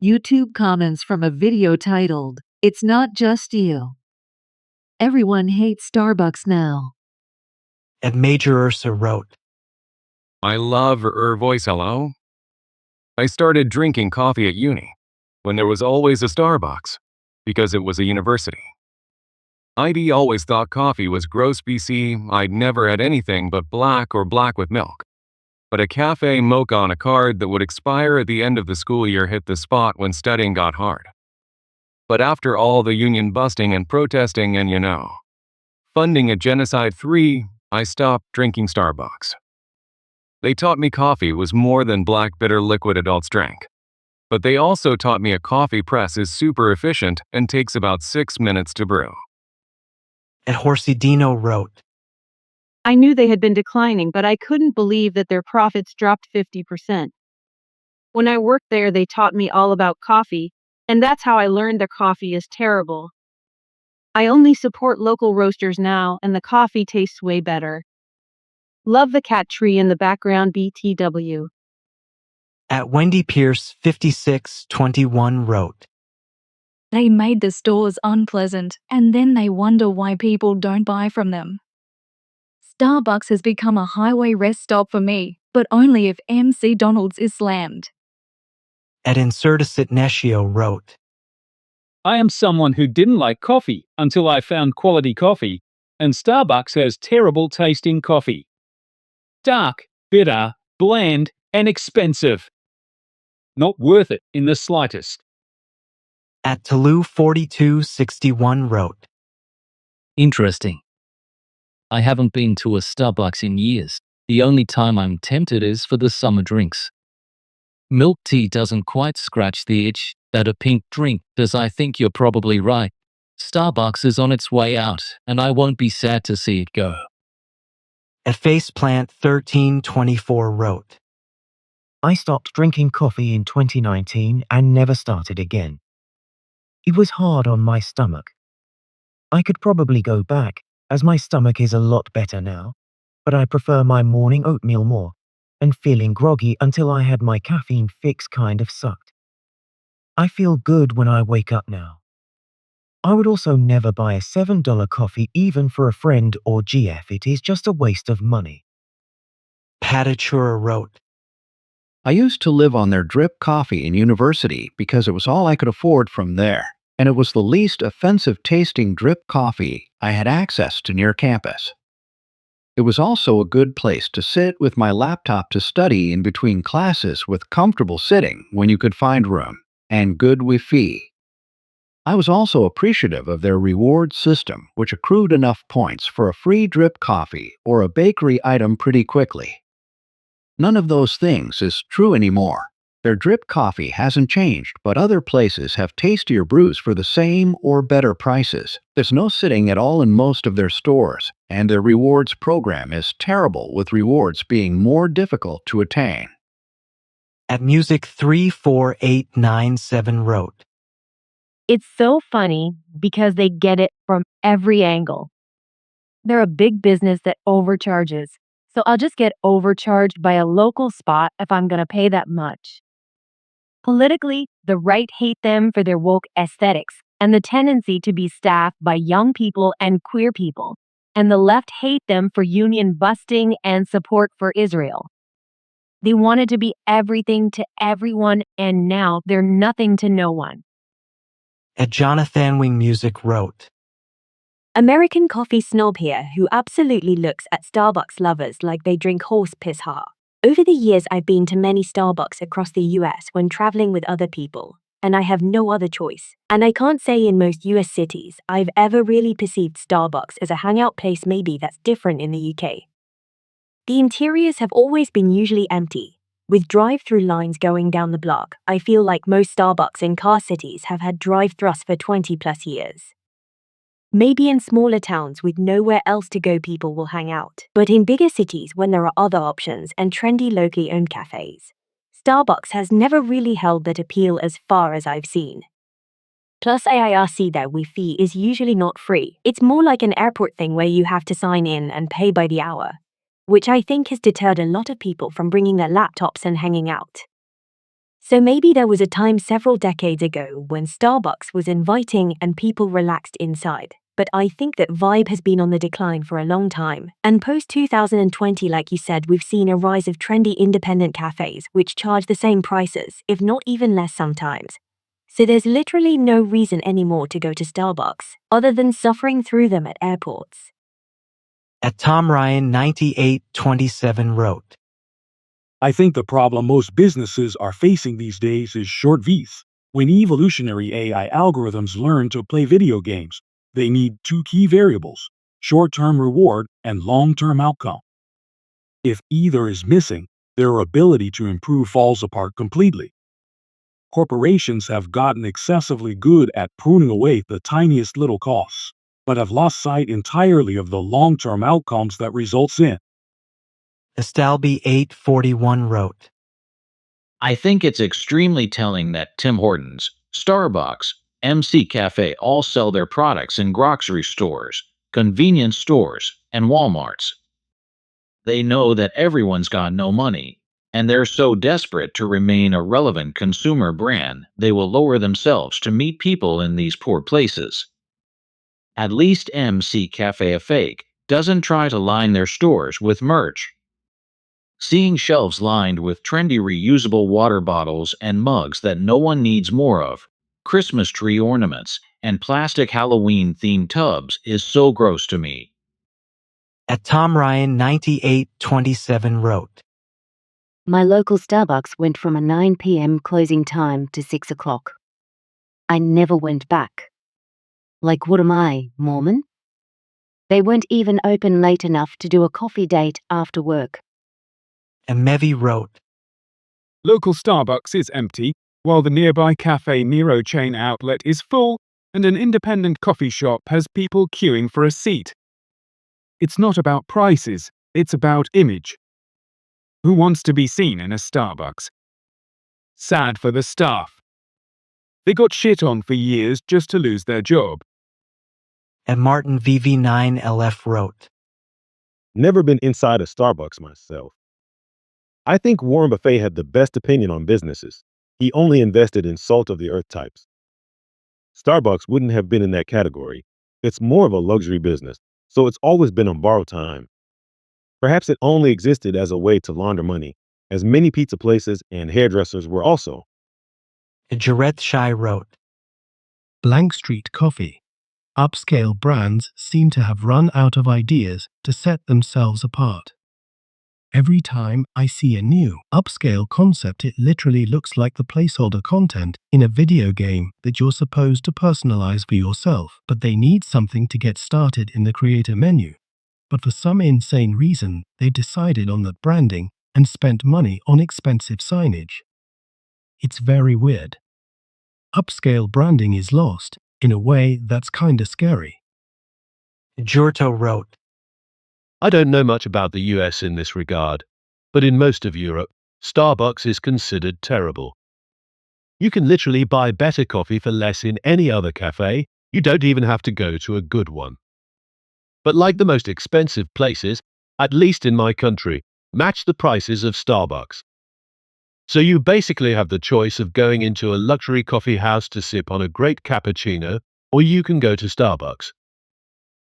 YouTube comments from a video titled, "It's Not Just You. Everyone hates Starbucks now." At Major Ursa wrote, I love voice hello. I started drinking coffee at uni, when there was always a Starbucks, because it was a university. I'd always thought coffee was gross BC. I'd never had anything but black or black with milk. But a cafe mocha on a card that would expire at the end of the school year hit the spot when studying got hard. But after all the union busting and protesting and funding a genocide 3, I stopped drinking Starbucks. They taught me coffee was more than black bitter liquid adults drank. But they also taught me a coffee press is super efficient and takes about 6 minutes to brew. At Horsey Dino wrote, I knew they had been declining, but I couldn't believe that their profits dropped 50%. When I worked there, they taught me all about coffee, and that's how I learned their coffee is terrible. I only support local roasters now, and the coffee tastes way better. Love the cat tree in the background BTW. At Wendy Pierce 5621 wrote, They made the stores unpleasant, and then they wonder why people don't buy from them. Starbucks has become a highway rest stop for me, but only if MC Donald's is slammed. At Incerticit Necio wrote, I am someone who didn't like coffee until I found quality coffee, and Starbucks has terrible tasting coffee. Dark, bitter, bland, and expensive. Not worth it in the slightest. At Talou 4261 wrote, Interesting. I haven't been to a Starbucks in years. The only time I'm tempted is for the summer drinks. Milk tea doesn't quite scratch the itch that a pink drink does. I think you're probably right. Starbucks is on its way out, and I won't be sad to see it go. At Faceplant 1324 wrote, I stopped drinking coffee in 2019 and never started again. It was hard on my stomach. I could probably go back, as my stomach is a lot better now, but I prefer my morning oatmeal more, and feeling groggy until I had my caffeine fix kind of sucked. I feel good when I wake up now. I would also never buy a $7 coffee even for a friend or GF. It is just a waste of money. Patachura wrote, I used to live on their drip coffee in university because it was all I could afford from there, and it was the least offensive tasting drip coffee I had access to near campus. It was also a good place to sit with my laptop to study in between classes with comfortable sitting when you could find room, and good Wi-Fi. I was also appreciative of their reward system, which accrued enough points for a free drip coffee or a bakery item pretty quickly. None of those things is true anymore. Their drip coffee hasn't changed, but other places have tastier brews for the same or better prices. There's no sitting at all in most of their stores, and their rewards program is terrible, with rewards being more difficult to attain. At Music 34897 wrote, It's so funny because they get it from every angle. They're a big business that overcharges, so I'll just get overcharged by a local spot if I'm going to pay that much. Politically, the right hate them for their woke aesthetics and the tendency to be staffed by young people and queer people, and the left hate them for union busting and support for Israel. They wanted to be everything to everyone, and now they're nothing to no one. At Jonathan Wing Music wrote, American coffee snob here who absolutely looks at Starbucks lovers like they drink horse piss ha. Over the years, I've been to many Starbucks across the US when traveling with other people, and I have no other choice. And I can't say in most US cities I've ever really perceived Starbucks as a hangout place. Maybe that's different in the UK. The interiors have always been usually empty, with drive-through lines going down the block. I feel like most Starbucks in car cities have had drive-thrus for 20 plus years. Maybe in smaller towns with nowhere else to go, people will hang out. But in bigger cities, when there are other options and trendy locally owned cafes, Starbucks has never really held that appeal as far as I've seen. Plus, AIRC, their Wi-Fi is usually not free. It's more like an airport thing where you have to sign in and pay by the hour, which I think has deterred a lot of people from bringing their laptops and hanging out. So maybe there was a time several decades ago when Starbucks was inviting and people relaxed inside. But I think that vibe has been on the decline for a long time. And post 2020, like you said, we've seen a rise of trendy independent cafes which charge the same prices, if not even less sometimes. So there's literally no reason anymore to go to Starbucks, other than suffering through them at airports. At Tom Ryan 9827 wrote, I think the problem most businesses are facing these days is short V's. When evolutionary AI algorithms learn to play video games, they need two key variables: short-term reward and long-term outcome. If either is missing, their ability to improve falls apart completely. Corporations have gotten excessively good at pruning away the tiniest little costs, but have lost sight entirely of the long-term outcomes that results in. Estalby 841 wrote, I think it's extremely telling that Tim Hortons, Starbucks, MC Cafe all sell their products in grocery stores, convenience stores, and Walmarts. They know that everyone's got no money, and they're so desperate to remain a relevant consumer brand, they will lower themselves to meet people in these poor places. At least MC Cafe Fake doesn't try to line their stores with merch. Seeing shelves lined with trendy reusable water bottles and mugs that no one needs more of, Christmas tree ornaments, and plastic Halloween-themed tubs is so gross to me. At Tom Ryan 9827 wrote, My local Starbucks went from a 9 p.m. closing time to 6 o'clock. I never went back. Like, what am I, Mormon? They weren't even open late enough to do a coffee date after work. and Mevi wrote, Local Starbucks is empty, while the nearby Cafe Nero chain outlet is full, and an independent coffee shop has people queuing for a seat. It's not about prices, it's about image. Who wants to be seen in a Starbucks? Sad for the staff. They got shit on for years just to lose their job. and Martin VV9LF wrote, Never been inside a Starbucks myself. I think Warren Buffett had the best opinion on businesses. He only invested in salt-of-the-earth types. Starbucks wouldn't have been in that category. It's more of a luxury business, so it's always been on borrowed time. Perhaps it only existed as a way to launder money, as many pizza places and hairdressers were also. Jareth Shai wrote, Blank Street Coffee. Upscale brands seem to have run out of ideas to set themselves apart. Every time I see a new, upscale concept, it literally looks like the placeholder content in a video game that you're supposed to personalize for yourself, but they need something to get started in the creator menu. But for some insane reason, they decided on that branding and spent money on expensive signage. It's very weird. Upscale branding is lost in a way that's kinda scary. Giorto wrote, I don't know much about the US in this regard, but in most of Europe, Starbucks is considered terrible. You can literally buy better coffee for less in any other cafe. You don't even have to go to a good one. But like the most expensive places, at least in my country, match the prices of Starbucks. So you basically have the choice of going into a luxury coffee house to sip on a great cappuccino, or you can go to Starbucks.